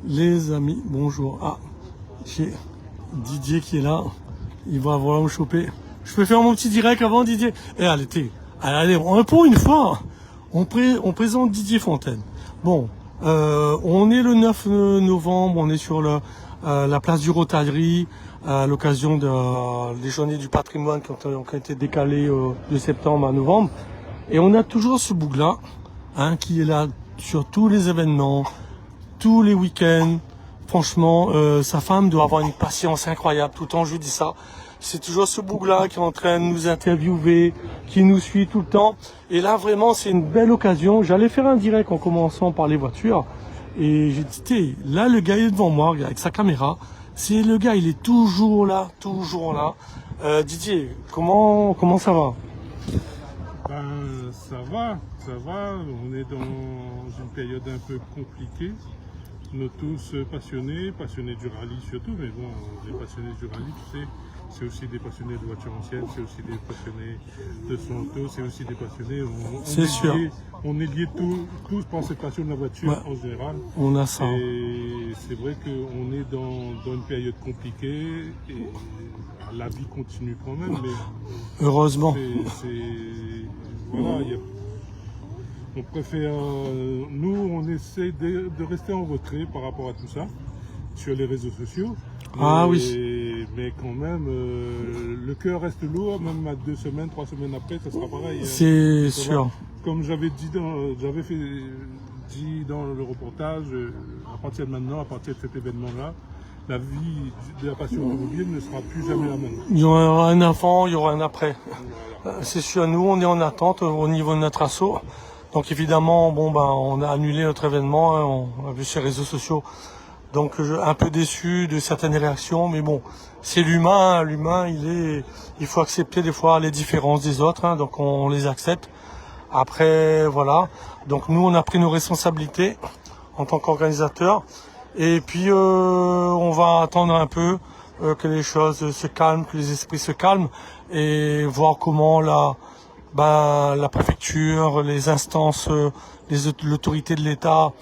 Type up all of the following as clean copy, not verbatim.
Les amis, bonjour. Ah, j'ai Didier qui est là. Il va voir me choper. Je peux faire mon petit direct avant, Didier? Eh, allez, pour une fois, on présente Didier Fontaine. Bon, on est le 9 novembre, on est sur la place du Rotary, à l'occasion des journées du patrimoine qui ont été décalées de septembre à novembre. Et on a toujours ce bougre-là, qui est là sur tous les événements, tous les week-ends. Franchement, sa femme doit avoir une patience incroyable. Tout le temps, je lui dis ça. C'est toujours ce bougre-là qui est en train de nous interviewer, qui nous suit tout le temps. Et là, vraiment, c'est une belle occasion. J'allais faire un direct en commençant par les voitures. Et j'ai dit, là, le gars est devant moi, avec sa caméra. C'est le gars, il est toujours là, toujours là. Didier, comment ça va? Ben, ça va. On est dans une période un peu compliquée. Nous tous passionnés du rallye surtout, mais bon, les passionnés du rallye, tu sais, c'est aussi des passionnés de voitures anciennes, c'est aussi des passionnés de son auto, c'est aussi des passionnés. C'est sûr. On est liés tous par cette passion de la voiture en général. On a ça. Et c'est vrai qu'on est dans une période compliquée et la vie continue quand même, mais heureusement. Voilà, on préfère, nous on essaie de rester en retrait par rapport à tout ça sur les réseaux sociaux. Oui. Mais quand même, le cœur reste lourd, même à 2 semaines, 3 semaines après, ça sera pareil. C'est sûr. Comme j'avais dit dans le reportage, à partir de maintenant, à partir de cet événement-là, la vie de la passion automobile ne sera plus jamais la même. Il y aura un avant, il y aura un après. Voilà. C'est sûr, nous on est en attente au niveau de notre assaut. Donc évidemment, on a annulé notre événement, on a vu sur les réseaux sociaux. Donc un peu déçu de certaines réactions, mais bon, c'est l'humain. L'humain, il faut accepter des fois les différences des autres, donc on les accepte. Après, voilà. Donc nous, on a pris nos responsabilités en tant qu'organisateur. Et puis on va attendre un peu que les choses se calment, que les esprits se calment, et voir comment la préfecture, les instances, l'autorité de l'État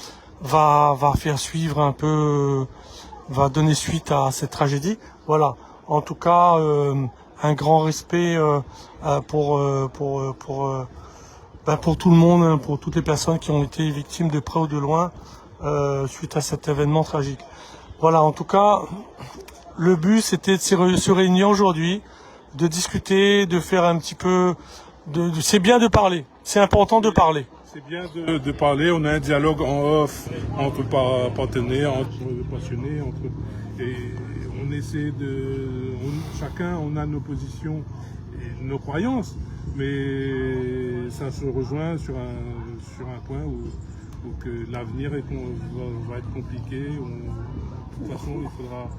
va faire suivre un peu, va donner suite à cette tragédie. Voilà. En tout cas, un grand respect pour tout le monde, pour toutes les personnes qui ont été victimes de près ou de loin suite à cet événement tragique. Voilà. En tout cas, le but c'était de se réunir aujourd'hui, de discuter, de faire un petit peu. C'est bien de parler. C'est important de parler. C'est bien de parler, on a un dialogue en off entre partenaires, entre passionnés, et on essaie chacun on a nos positions et nos croyances, mais ça se rejoint sur un point où que l'avenir va être compliqué, de toute façon il faudra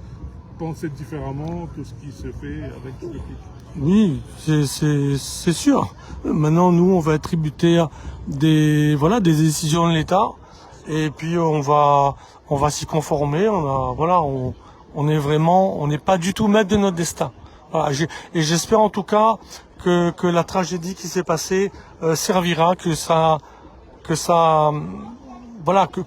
penser différemment tout ce qui se fait avec tout le public. Oui, c'est sûr. Maintenant, nous, on va être tributaires des décisions de l'État, et puis on va s'y conformer. On n'est pas du tout maître de notre destin. Voilà, et j'espère en tout cas que la tragédie qui s'est passée servira,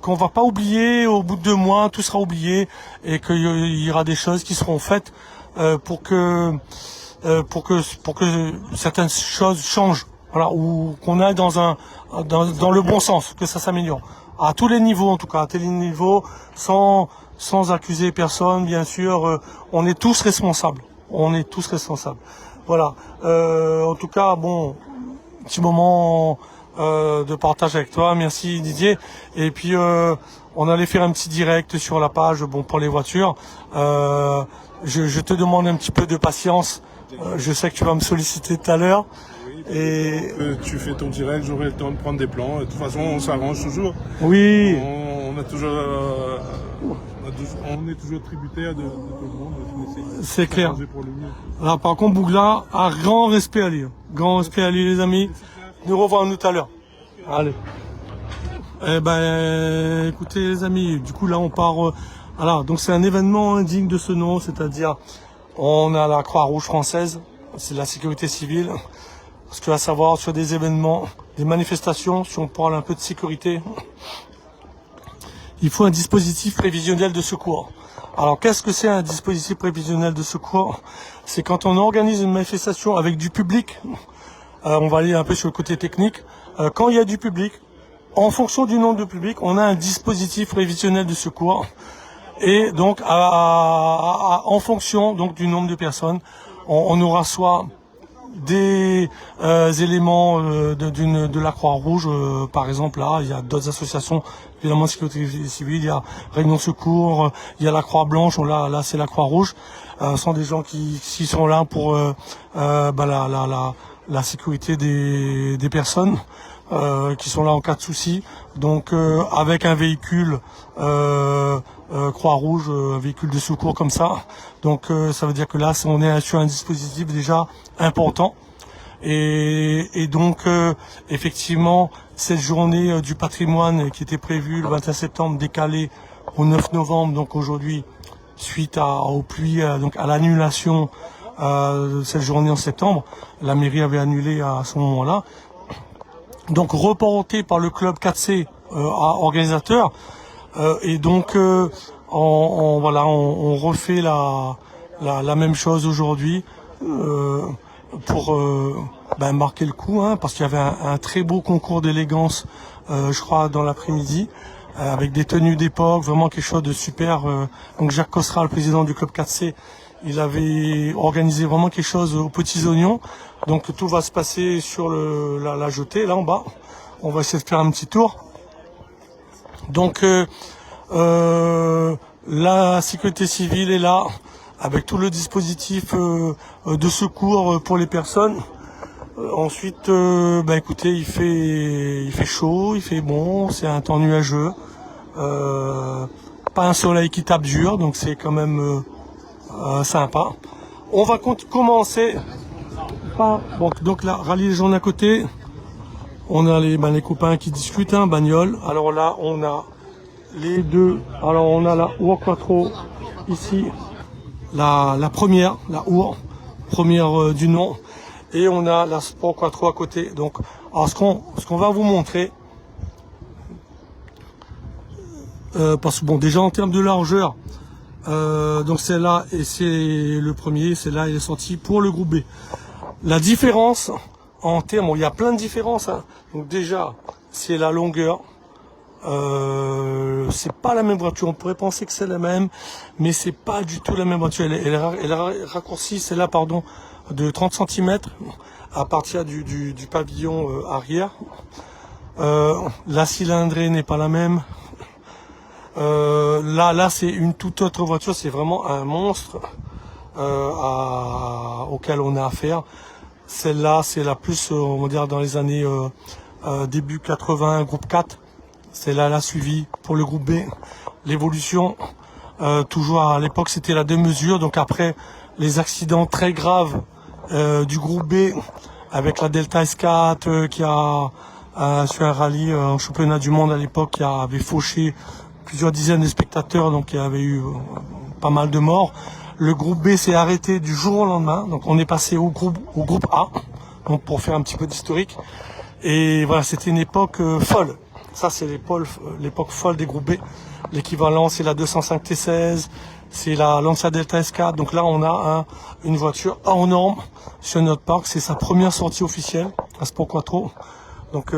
qu'on va pas oublier au bout de 2 mois, tout sera oublié, et qu'il y aura des choses qui seront faites pour que certaines choses changent, voilà, ou qu'on aille dans le bon sens, que ça s'améliore. À tous les niveaux, en tout cas, à tous les niveaux, sans accuser personne, bien sûr, on est tous responsables. Voilà. En tout cas, bon, petit moment de partage avec toi. Merci Didier. Et puis on allait faire un petit direct sur la page, pour les voitures. Je te demande un petit peu de patience. Je sais que tu vas me solliciter tout à l'heure. Et tu fais ton direct, j'aurai le temps de prendre des plans. De toute façon, on s'arrange toujours. Oui. On est toujours tributaire de tout le monde. C'est clair. Alors, par contre, Bougla a grand respect à lui. Grand respect à lui, les amis. Nous revoyons tout à l'heure. Allez. Écoutez, les amis, du coup, là, on part. Alors, donc c'est un événement indigne de ce nom, c'est-à-dire, on a la Croix-Rouge française, c'est la sécurité civile. Parce que, à savoir, sur des événements, des manifestations, si on parle un peu de sécurité, il faut un dispositif prévisionnel de secours. Alors qu'est-ce que c'est un dispositif prévisionnel de secours? C'est quand on organise une manifestation avec du public, on va aller un peu sur le côté technique, quand il y a du public, en fonction du nombre de public, on a un dispositif prévisionnel de secours. Et donc en fonction donc du nombre de personnes, on aura soit des éléments de la Croix-Rouge, par exemple là, il y a d'autres associations, évidemment sécurité civile, il y a Réunion Secours, il y a la Croix-Blanche, là c'est la Croix-Rouge, ce sont des gens qui sont là pour la sécurité des personnes qui sont là en cas de souci, donc avec un véhicule Croix-Rouge, un véhicule de secours comme ça. Donc ça veut dire que là on est sur un dispositif déjà important. Et donc effectivement cette journée du patrimoine qui était prévue le 21 septembre décalée au 9 novembre, donc aujourd'hui suite aux pluies, donc à l'annulation de cette journée en septembre, la mairie avait annulé à ce moment-là. Donc reporté par le club 4C organisateur, et donc on refait la même chose aujourd'hui pour marquer le coup, parce qu'il y avait un très beau concours d'élégance, je crois, dans l'après-midi, avec des tenues d'époque, vraiment quelque chose de super. Donc Jacques Cossera, le président du club 4C, il avait organisé vraiment quelque chose aux petits oignons. Donc tout va se passer sur la jetée, là en bas. On va essayer de faire un petit tour. Donc la sécurité civile est là, avec tout le dispositif de secours pour les personnes. Ensuite, écoutez, il fait chaud, il fait bon, c'est un temps nuageux. Pas un soleil qui tape dur, donc c'est quand même sympa. On va commencer par donc là, rallye les gens d'à côté. On a les copains qui discutent, bagnole. Alors là, on a les deux. Alors on a la Our Quattro ici, la première, la Our, première du nom. Et on a la Sport Quattro à côté. Donc, alors ce qu'on va vous montrer, parce que bon, déjà en termes de largeur, donc celle-là et c'est le premier, celle-là il est sorti pour le groupe B. La différence en termes, il y a plein de différences. Donc déjà, c'est la longueur. C'est pas la même voiture. On pourrait penser que c'est la même, mais c'est pas du tout la même voiture. Elle est raccourcie, celle-là, pardon, de 30 cm à partir du pavillon arrière. La cylindrée n'est pas la même. Là c'est une toute autre voiture, c'est vraiment un monstre auquel on a affaire. Celle-là, c'est la plus, on va dire, dans les années début 80, groupe 4. Celle-là, elle a suivi pour le groupe B. L'évolution, toujours à l'époque, c'était la 2 mesures. Donc après, les accidents très graves du groupe B, avec la Delta S4 qui a sur un rallye en championnat du monde à l'époque, qui avait fauché plusieurs dizaines de spectateurs, donc il y avait eu pas mal de morts. Le groupe B s'est arrêté du jour au lendemain, donc on est passé au groupe A, donc pour faire un petit peu d'historique. Et voilà, c'était une époque folle. Ça, c'est l'époque folle des groupes B. L'équivalent, c'est la 205 T16, c'est la Lancia Delta S4. Donc là, on a une voiture hors norme sur notre parc. C'est sa première sortie officielle, la Sport Quattro. Donc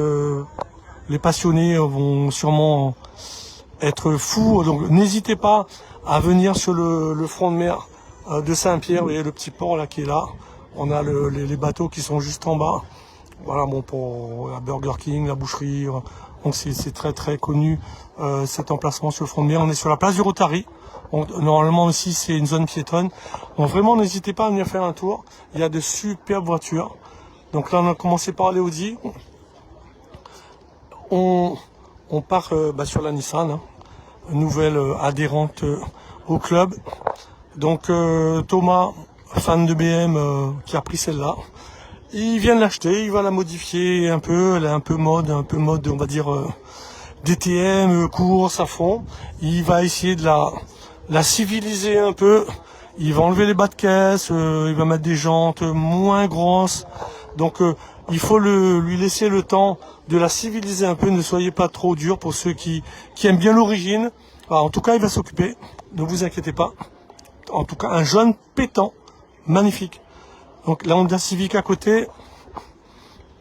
les passionnés vont sûrement être fous. Donc n'hésitez pas à venir sur le front de mer de Saint-Pierre. Vous voyez le petit port là qui est là. On a les bateaux qui sont juste en bas. Voilà, bon, pour la Burger King, la boucherie. Donc c'est très très connu cet emplacement sur le front de mer. On est sur la place du Rotary. Normalement aussi c'est une zone piétonne. Donc vraiment n'hésitez pas à venir faire un tour. Il y a de superbes voitures. Donc là on a commencé par l'Audi. On part sur la Nissan, nouvelle adhérente au club. Donc Thomas, fan de BM, qui a pris celle-là. Il vient de l'acheter, il va la modifier un peu, elle est un peu mode, on va dire DTM, course à fond. Il va essayer de la civiliser un peu. Il va enlever les bas de caisse, il va mettre des jantes moins grosses, Donc il faut lui laisser le temps de la civiliser un peu. Ne soyez pas trop dur pour ceux qui aiment bien l'origine. En tout cas, il va s'occuper. Ne vous inquiétez pas. En tout cas, un jeune pétant, magnifique. Donc la Honda Civic à côté,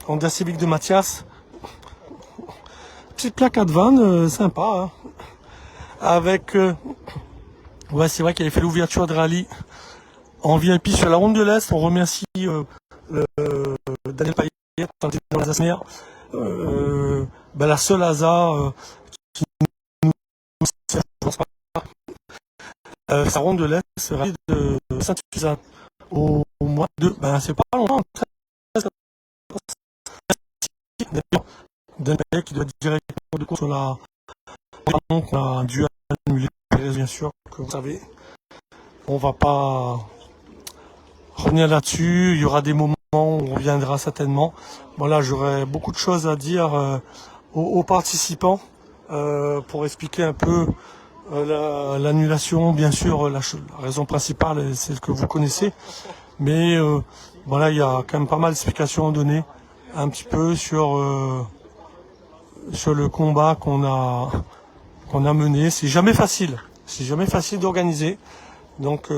Honda Civic de Mathias. Petite plaque à van, sympa. Hein. Avec, ouais, c'est vrai qu'il avait fait l'ouverture de rallye en VIP sur la Ronde de l'Est. On remercie Daniel Payet, dans les Asmer, la seule ASA qui nous sert, je pense pas. Sa Ronde de l'Est, rallye de Saint-Suzanne au mois de, c'est pas longtemps, 13, Daniel Payet qui doit être directement de course sur la, qu'on a dû annuler, bien sûr, que vous savez. On va pas revenir là-dessus, il y aura des moments où on reviendra certainement. Voilà, j'aurais beaucoup de choses à dire aux participants pour expliquer un peu l'annulation. Bien sûr, la raison principale, c'est ce que vous connaissez. Mais voilà, il y a quand même pas mal d'explications à donner un petit peu sur le combat qu'on a mené. C'est jamais facile d'organiser. Donc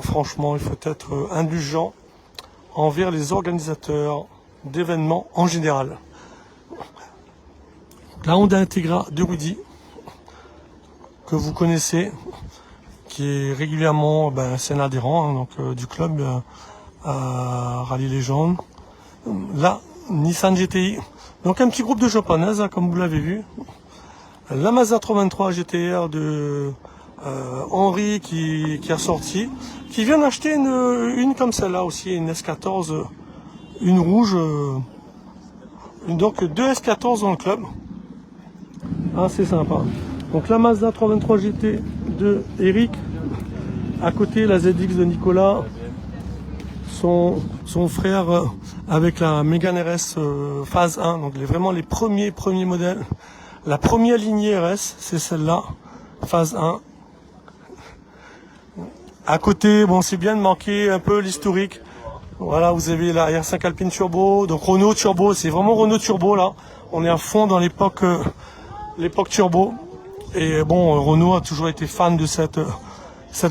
franchement, il faut être indulgent envers les organisateurs d'événements en général. La Honda Integra de Woody, que vous connaissez, qui est régulièrement c'est un adhérent donc, du club à Rallye Légende. La Nissan GTI, donc un petit groupe de japonaises, comme vous l'avez vu. La Mazda 323 GTR de Henri qui a sorti, qui vient d'acheter une comme celle-là aussi, une S14, une rouge, donc deux S14 dans le club. C'est sympa. Donc la Mazda 323 GT de Eric, à côté la ZX de Nicolas, son frère avec la Mégane RS phase 1, donc vraiment les premiers modèles. La première lignée RS, c'est celle-là, phase 1. À côté, c'est bien de manquer un peu l'historique. Voilà, vous avez la R5 Alpine Turbo, donc Renault Turbo, c'est vraiment Renault Turbo là. On est à fond dans l'époque Turbo. Et Renault a toujours été fan de cette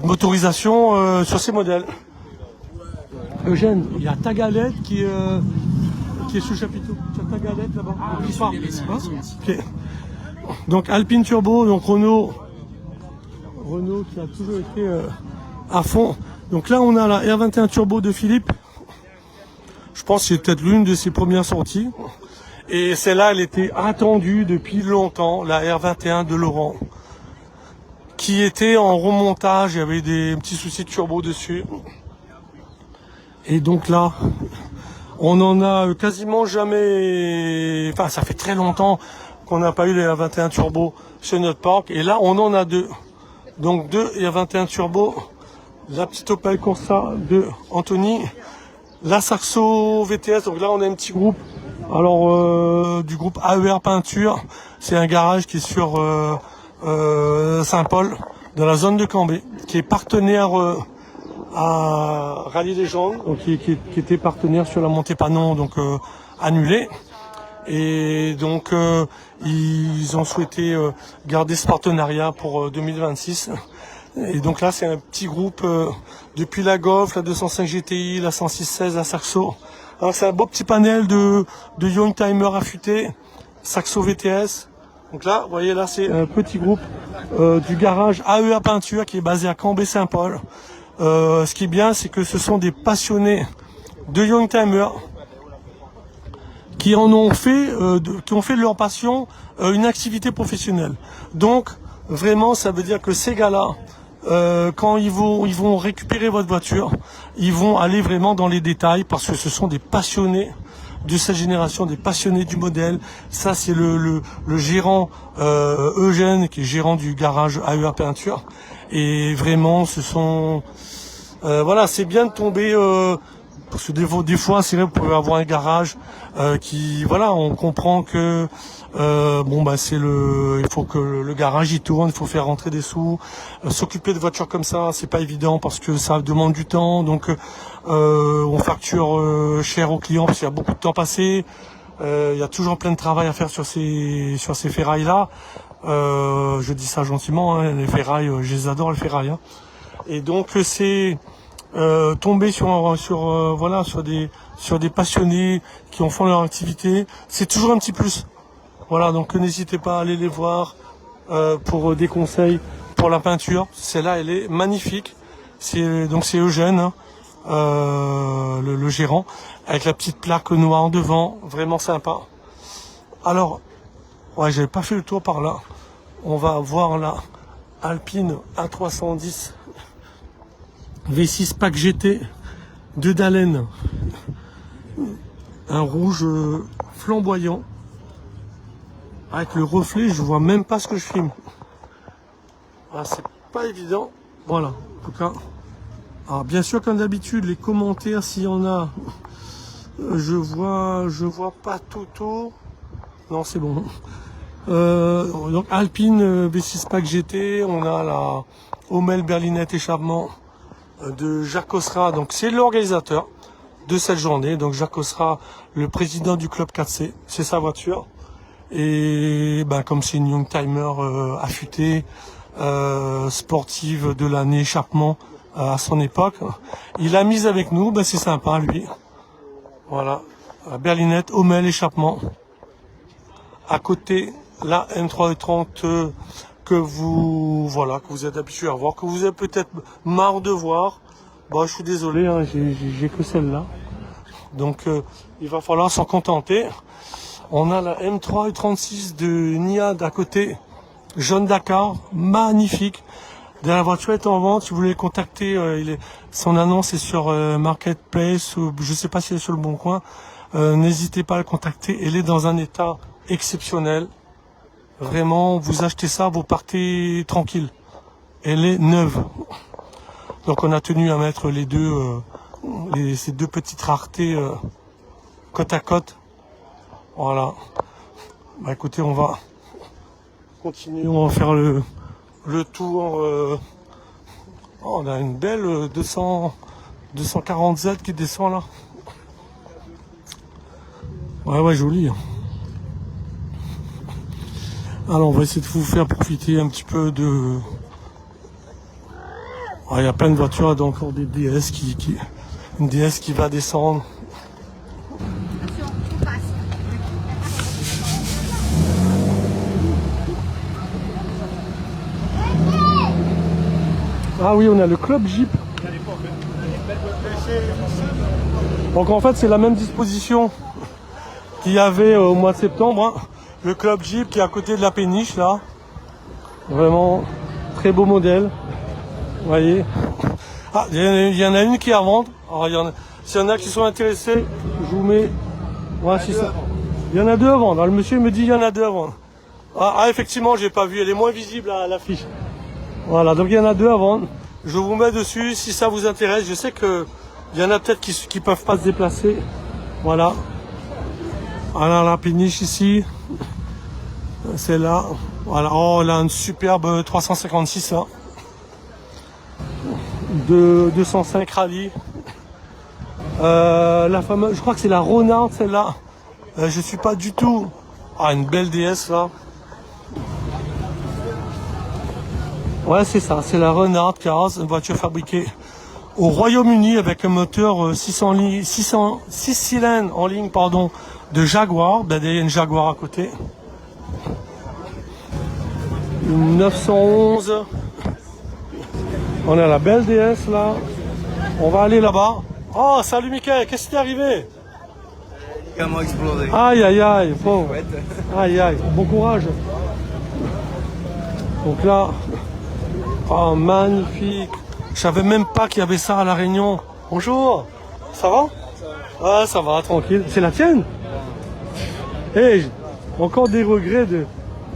motorisation sur ces modèles. Eugène, il y a ta galette qui est sous chapiteau. Tu as ta galette là-bas. Okay. Donc Alpine Turbo, donc Renault qui a toujours été à fond. Donc là on a la R21 Turbo de Philippe. Je pense que c'est peut-être l'une de ses premières sorties. Et celle-là, elle était attendue depuis longtemps, la R21 de Laurent, qui était en remontage. Il y avait des petits soucis de turbo dessus. Et donc là, on en a quasiment jamais... Enfin, ça fait très longtemps qu'on n'a pas eu les R21 Turbo sur notre parc. Et là, on en a deux. Donc deux R21 Turbo. La petite Opel Corsa de Anthony. La Saxo VTS. Donc là, on a un petit groupe. Alors, du groupe AER Peinture. C'est un garage qui est sur Saint-Paul, dans la zone de Cambé, qui est partenaire... à Rallye Légende, donc qui était partenaire sur la montée Panon, donc annulée. Et donc ils ont souhaité garder ce partenariat pour 2026. Et donc là c'est un petit groupe depuis la Golf, la 205 GTI, la 106-16, la Saxo. Alors c'est un beau petit panel de Young Timer affûté, Saxo VTS. Donc là, vous voyez là c'est un petit groupe du garage AEA Peinture qui est basé à Cambé-Saint-Paul. Ce qui est bien, c'est que ce sont des passionnés de Youngtimer qui ont fait de leur passion une activité professionnelle. Donc, vraiment, ça veut dire que ces gars-là, quand ils vont récupérer votre voiture, ils vont aller vraiment dans les détails parce que ce sont des passionnés de cette génération, des passionnés du modèle. Ça, c'est le gérant Eugène, qui est gérant du garage AEA Peinture. Et vraiment, ce sont... voilà, c'est bien de tomber Parce que des fois, c'est vrai, vous pouvez avoir un garage qui, voilà, on comprend que il faut que le garage il tourne, il faut faire rentrer des sous. S'occuper de voitures comme ça, c'est pas évident parce que ça demande du temps. Donc, on facture cher aux clients parce qu'il y a beaucoup de temps passé. Il y a toujours plein de travail à faire sur ces ferrailles là. Je dis ça gentiment, hein, les ferrailles, je les adore les ferrailles. Hein. Et donc c'est tomber sur des passionnés qui en font leur activité, c'est toujours un petit plus. Voilà, donc n'hésitez pas à aller les voir pour des conseils pour la peinture. Celle-là, elle est magnifique. C'est Eugène, hein, le gérant, avec la petite plaque noire devant, vraiment sympa. Alors, ouais, j'avais pas fait le tour par là. On va voir la Alpine A310 V6 Pack GT de Dalen, un rouge flamboyant avec le reflet, je vois même pas ce que je filme. Ah, c'est pas évident. Voilà, en tout cas. Alors bien sûr, comme d'habitude, les commentaires, s'il y en a, je vois pas tout. Non, c'est bon. Donc Alpine V6 Pack GT, on a la Hommel berlinette échappement de Jacques Osra, donc c'est l'organisateur de cette journée. Donc Jacques Osra, le président du club 4C, c'est sa voiture. Et comme c'est une Youngtimer affûtée, sportive de l'année échappement à son époque, il a mis avec nous, c'est sympa lui. Voilà, berlinette, Hommel échappement. À côté, la M330 que vous êtes habitué à voir, que vous avez peut-être marre de voir. Je suis désolé, hein, j'ai que celle-là. Donc il va falloir s'en contenter. On a la M336 de Niad à côté, jaune Dakar, magnifique. La voiture est en vente, si vous voulez le contacter, son annonce est sur Marketplace, ou je ne sais pas si elle est sur le Bon Coin. N'hésitez pas à le contacter, elle est dans un état exceptionnel. Vraiment, vous achetez ça, vous partez tranquille. Elle est neuve. Donc on a tenu à mettre ces deux petites raretés côte à côte. Voilà. Écoutez, on va continuer, on va faire le tour. On a une belle 240Z qui descend là. Ouais, joli. Alors on va essayer de vous faire profiter un petit peu de... Il y a plein de voitures, donc encore des DS une DS qui va descendre. Ah oui, on a le club Jeep. Donc en fait c'est la même disposition qu'il y avait au mois de septembre. Hein. Le club Jeep qui est à côté de la péniche là. Vraiment très beau modèle. Vous voyez. Ah, il y en a une qui est à vendre. Alors s'il y en a qui sont intéressés, je vous mets. Ouais, c'est ça. Il y en a deux à vendre. Alors, le monsieur me dit il y en a deux à vendre. Ah effectivement, j'ai pas vu, elle est moins visible à l'affiche. Voilà, donc il y en a deux à vendre. Je vous mets dessus si ça vous intéresse. Je sais que il y en a peut-être qui peuvent pas se déplacer. Voilà. Alors la péniche ici. C'est là. Voilà. Oh, là, une superbe 356 là. De 205 rallye. La fameuse, je crois que c'est la Renard celle-là. Je suis pas du tout. Ah, une belle DS là. Ouais, c'est ça, c'est la Renard Cars, une voiture fabriquée au Royaume-Uni avec un moteur 6 cylindres en ligne de Jaguar. Il y a une Jaguar à côté. Une 911. On a la belle DS là. On va aller là-bas. Oh, salut Mickaël, qu'est-ce qui t'est arrivé? Comment exploser? Aïe, pauvre. Aïe, bon courage. Donc là, oh magnifique. Je savais même pas qu'il y avait ça à La Réunion. Bonjour, ça va? Ah, ça va, tranquille. C'est la tienne? Hey, encore des regrets de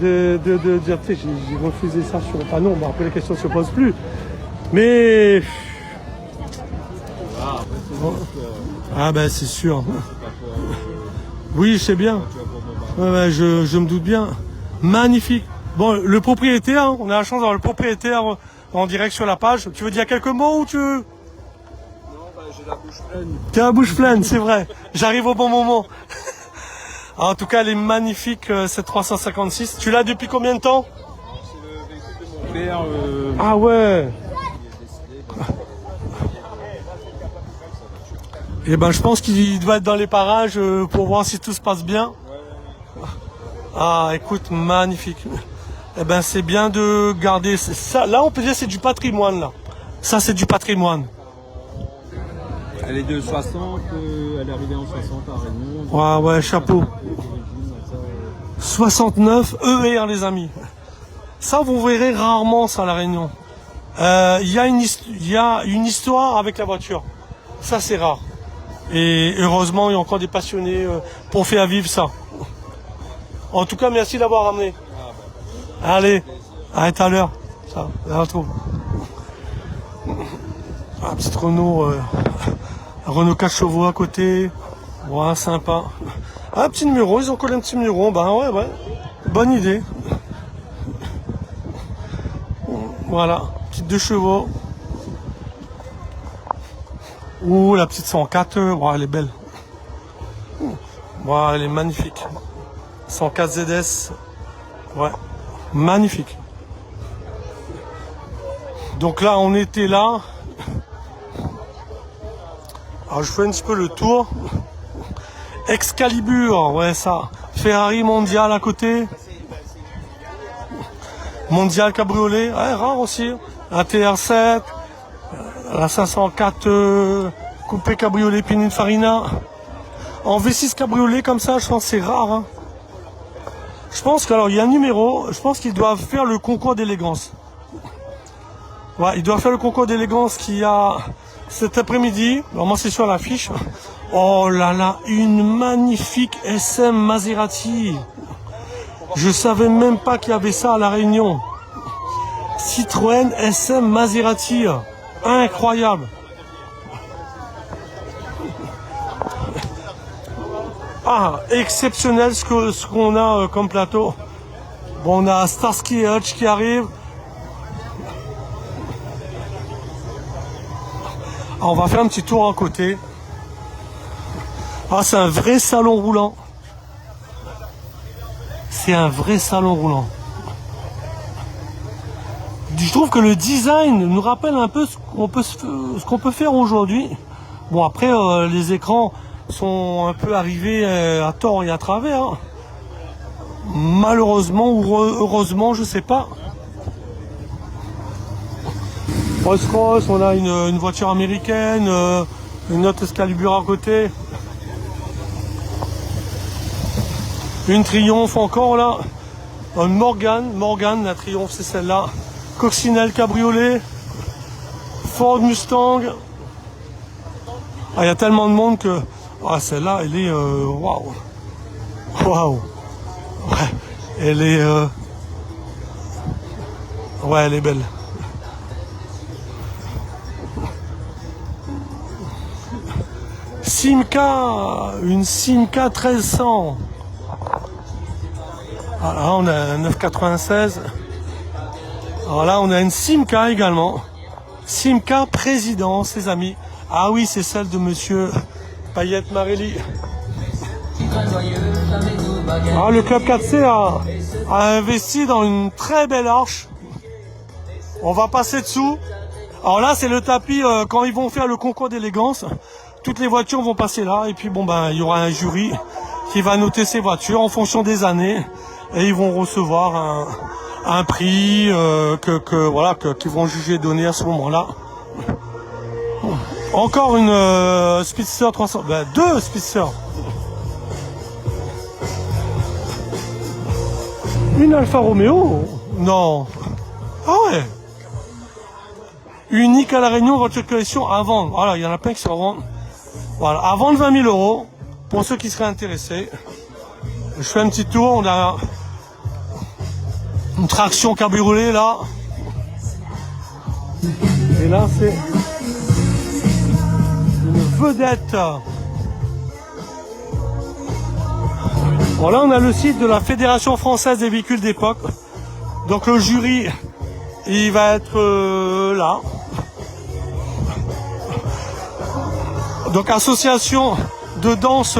dire, tu sais, j'ai refusé ça sur le panneau. Après les questions ne se posent plus. Mais Ah ben c'est sûr. Oui, je sais bien. Ouais, ouais, je me doute bien. Magnifique. Bon, le propriétaire, hein, on a la chance d'avoir le propriétaire en direct sur la page. Tu veux dire quelques mots ou tu veux? Non, bah, j'ai la bouche pleine. T'as la bouche pleine, c'est vrai. J'arrive au bon moment. En tout cas, elle est magnifique, cette 356. Tu l'as depuis combien de temps? C'est le véhicule de mon père. Ah ouais. Eh ben, je pense qu'il doit être dans les parages pour voir si tout se passe bien. Ah, écoute, magnifique. Eh ben, c'est bien de garder ça. Là, on peut dire que c'est du patrimoine, là. Ça, c'est du patrimoine. Elle est de 60, elle est arrivée en 60 à Réunion. Ouais, ouais, chapeau. 69 ER, les amis. Ça, vous verrez rarement ça à La Réunion. Il y a une histoire avec la voiture. Ça, c'est rare. Et heureusement, il y a encore des passionnés pour faire vivre ça. En tout cas, merci d'avoir ramené. Allez, à tout à l'heure. Ça, à bientôt. Un petit Renault, Renault 4 chevaux à côté. Ouais, sympa. Un petit numéro, ils ont collé un petit numéro. Ben ouais, ouais. Bonne idée. Voilà, petite 2 chevaux. Ouh, la petite 104, ouais, elle est belle. Ouais, elle est magnifique. 104 ZS. Ouais, magnifique. Donc là, on était là. Alors, je fais un petit peu le tour. Excalibur, ouais, ça. Ferrari mondial à côté. Mondial cabriolet, ouais, rare aussi. Un TR7. La 504 coupé cabriolet Pininfarina. En V6 cabriolet comme ça, je pense que c'est rare. Hein. Je pense qu'il y a un numéro, je pense qu'ils doivent faire le concours d'élégance. Ouais, ils doivent faire le concours d'élégance qu'il y a cet après-midi. Normalement, c'est sur l'affiche. Oh là là, une magnifique SM Maserati. Je savais même pas qu'il y avait ça à La Réunion. Citroën SM Maserati. Incroyable. Ah, exceptionnel ce qu'on a comme plateau. Bon, on a Starsky et Hutch qui arrive. Ah, on va faire un petit tour à côté. Ah, c'est un vrai salon roulant. C'est un vrai salon roulant. Je trouve que le design nous rappelle un peu ce qu'on peut faire aujourd'hui. Bon, après, les écrans sont un peu arrivés à tort et à travers. Hein. Malheureusement ou heureusement, je sais pas. Rolls-Royce, on a une voiture américaine, une autre Excalibur à côté. Une Triumph encore là. Une Morgan, la Triumph c'est celle-là. Coccinelle cabriolet. Ford Mustang. Ah, il y a tellement de monde que... Ah, celle-là, elle est... Waouh. Waouh. Ouais, elle est... Ouais, elle est belle. Simca, une Simca 1300. Voilà, on a un 996. Alors là, on a une Simca également. Simca Présidence, les amis. Ah oui, c'est celle de monsieur Payette Marelli. Ah, le Club 4C a investi dans une très belle arche. On va passer dessous. Alors là, c'est le tapis quand ils vont faire le concours d'élégance. Toutes les voitures vont passer là. Et puis, bon, ben, il y aura un jury qui va noter ces voitures en fonction des années. Et ils vont recevoir un prix qu'ils vont juger donner à ce moment-là. Encore une Speedster 300, ben, 2 Speedster. Une Alfa Romeo? Non. Ah ouais. Unique à La Réunion, voiture de collection à vendre. Voilà, il y en a plein qui se revendent. Voilà, à vendre 20 000 €. Pour ceux qui seraient intéressés. Je fais un petit tour, on a une traction cabriolet là. Et là c'est une vedette Bon, là, on a le site de la Fédération française des véhicules d'époque. Donc le jury, il va être là. Donc association de danse,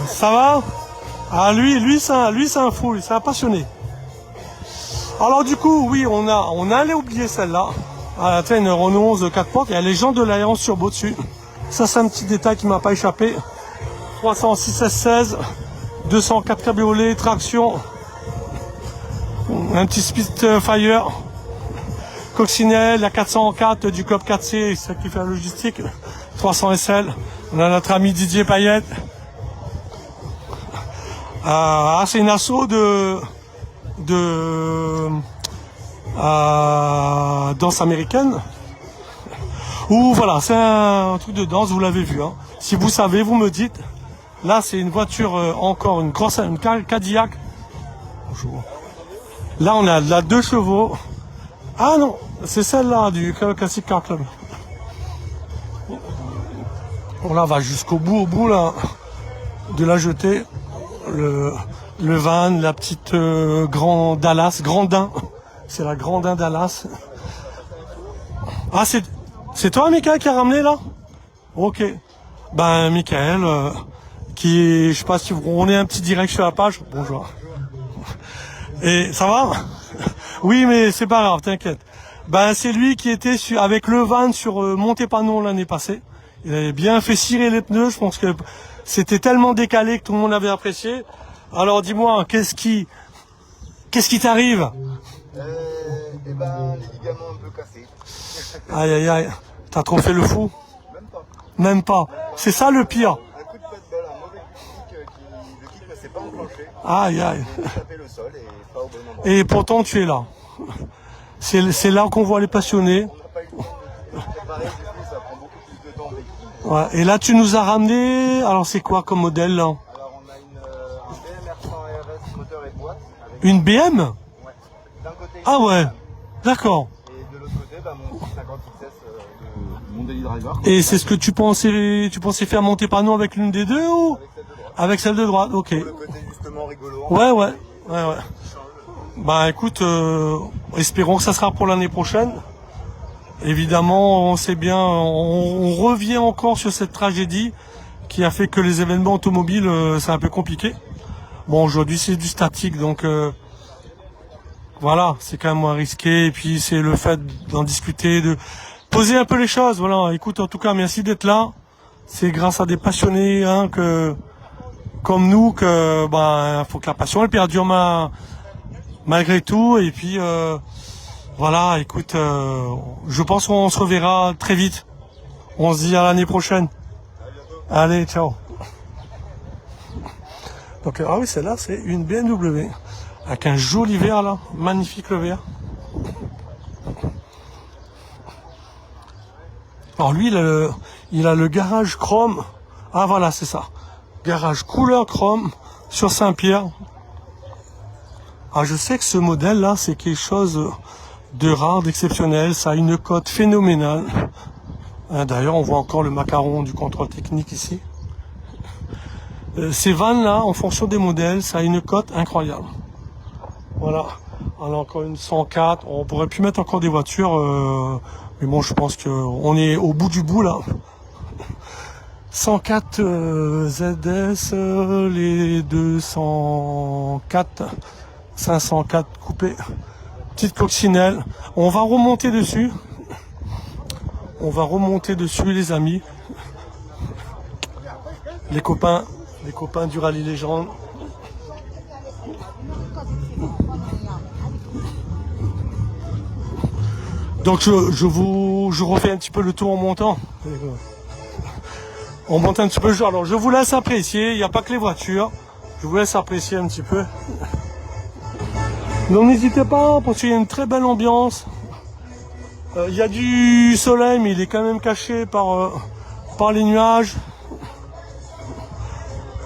ça va? Ah lui c'est un fou, c'est un passionné. Alors du coup, oui, on allait oublier celle-là. Ah, une Renault 11 4 portes, il y a les gens de l'Alliance Turbo dessus. Ça c'est un petit détail qui m'a pas échappé. 306 S16, 204 cabriolet, traction, un petit Spitfire, coccinelle, la 404 du Club 4C, c'est qui fait la logistique, 300 SL. On a notre ami Didier Payette. C'est une asso de danse américaine. Ou voilà, c'est un truc de danse, vous l'avez vu. Hein. Si vous savez, vous me dites. Là, c'est une voiture encore une Cadillac. Bonjour. Là, on a de la 2 chevaux. Ah non, c'est celle-là du Classic Car Club. Bon, là, on va jusqu'au bout, là, de la jetée. Le van, la petite Grand Dallas, Grandin. C'est la Grandin Dallas. Ah, c'est toi, Michael, qui a ramené, là? Ok. Ben, Michael, je sais pas si on est un petit direct sur la page. Bonjour. Et ça va? Oui, mais c'est pas grave, t'inquiète. Ben, c'est lui qui était avec le van sur Montépanon l'année passée. Il avait bien fait cirer les pneus. Je pense que c'était tellement décalé que tout le monde avait apprécié. Alors, dis-moi, qu'est-ce qui t'arrive? Eh ben, les ligaments un peu cassés. Aïe, aïe, aïe. T'as trop fait le fou? Même pas. Même pas. C'est ça le pire. Un coup de paddle, un mauvais kick, le kick ne s'est pas enclenché. Aïe, aïe. J'ai tapé le sol et pas au bon endroit. Et pourtant, tu es là. C'est là qu'on voit les passionnés. On n'a pas eu le temps de préparer, du coup, ça prend beaucoup plus de temps en véhicule. Ouais. Et là, tu nous as ramené. Alors, c'est quoi comme modèle là? Alors, on a un BM R100 RS moteur et boîte. Avec... Une BM? Ouais. D'un côté, Ah ouais. D'accord. et de l'autre côté, bah, mon 56S de mon Daily Driver. Et c'est ce que tu pensais faire monter panneau avec l'une des deux ou? Avec celle de droite. Avec celle de droite, ok. Pour le côté justement rigolo. Ouais. Bah écoute, espérons que ça sera pour l'année prochaine. Évidemment, on sait bien, on revient encore sur cette tragédie qui a fait que les événements automobiles, c'est un peu compliqué. Bon, aujourd'hui c'est du statique, donc voilà, c'est quand même moins risqué. Et puis c'est le fait d'en discuter, de poser un peu les choses. Voilà, écoute, en tout cas, merci d'être là. C'est grâce à des passionnés, hein, comme nous, que faut que la passion elle perdure malgré tout. Et puis voilà, écoute, je pense qu'on se reverra très vite. On se dit à l'année prochaine. Allez, ciao. Donc ah oui, celle-là, c'est une BMW avec un joli verre là, magnifique le verre. Alors lui, il a le garage chrome. Ah voilà, c'est ça. Garage couleur chrome sur Saint-Pierre. Ah, je sais que ce modèle-là, c'est quelque chose de rare, d'exceptionnel. Ça a une cote phénoménale. D'ailleurs, on voit encore le macaron du contrôle technique ici. Ces vannes-là, en fonction des modèles, ça a une cote incroyable. Voilà. Alors encore une 104. On pourrait plus mettre encore des voitures. Mais bon, je pense qu'on est au bout du bout, là. 104 ZS, les 204, 504 coupés. Petite coccinelle. On va remonter dessus. On va remonter dessus, les amis. Les copains du Rallye Légende. Donc je refais un petit peu le tour en montant. On monte un petit peu le jour. Alors je vous laisse apprécier, il n'y a pas que les voitures. Je vous laisse apprécier un petit peu. Donc n'hésitez pas, parce qu'il y a une très belle ambiance. Il y a du soleil, mais il est quand même caché par les nuages.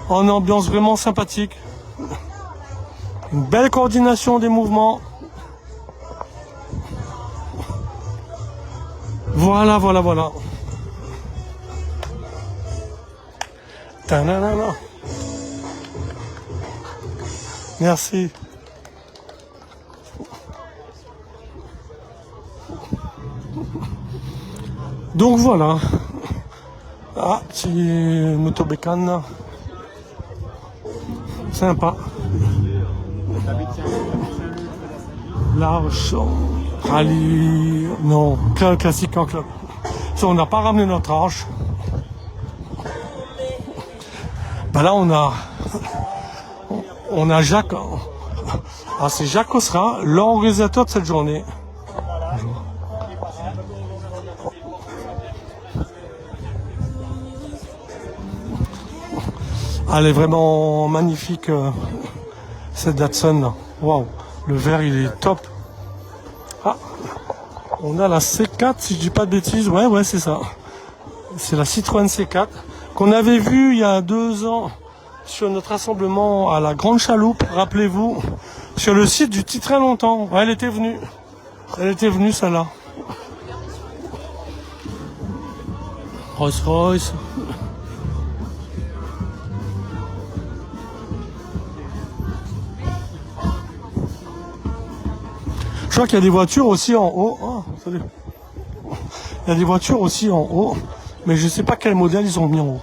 En ambiance vraiment sympathique. Une belle coordination des mouvements. Voilà. Ta-na-na-na. Merci. Donc voilà. Ah, petit motobécane. Sympa. Large. Rallye. Non, club classique en club. Ça, on n'a pas ramené notre hanche. Ben là, on a Jacques. Ah, c'est Jacques Osra, l'organisateur de cette journée. Bonjour. Elle est vraiment magnifique, cette Datsun. Waouh, le verre il est top. Ah, on a la C4 si je dis pas de bêtises. Ouais, c'est ça. C'est la Citroën C4 qu'on avait vue il y a 2 ans sur notre rassemblement à la Grande Chaloupe. Rappelez-vous, sur le site du Très longtemps. Ouais, elle était venue. Elle était venue celle-là. Rolls-Royce. Je crois qu'il y a des voitures aussi en haut. Oh, salut. Il y a des voitures aussi en haut, mais je ne sais pas quel modèle ils ont mis en haut.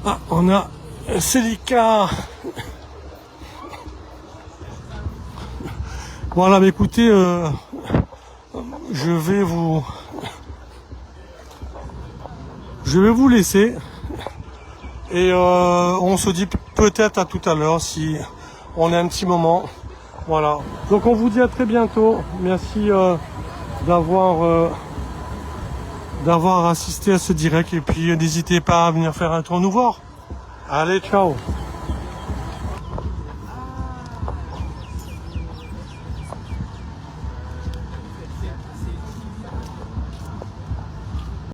Ah, on a Celica. Voilà, mais écoutez, je vais vous laisser et on se dit peut-être à tout à l'heure si on a un petit moment. Voilà. Donc on vous dit à très bientôt. Merci d'avoir assisté à ce direct et puis n'hésitez pas à venir faire un tour nous voir. Allez, ciao.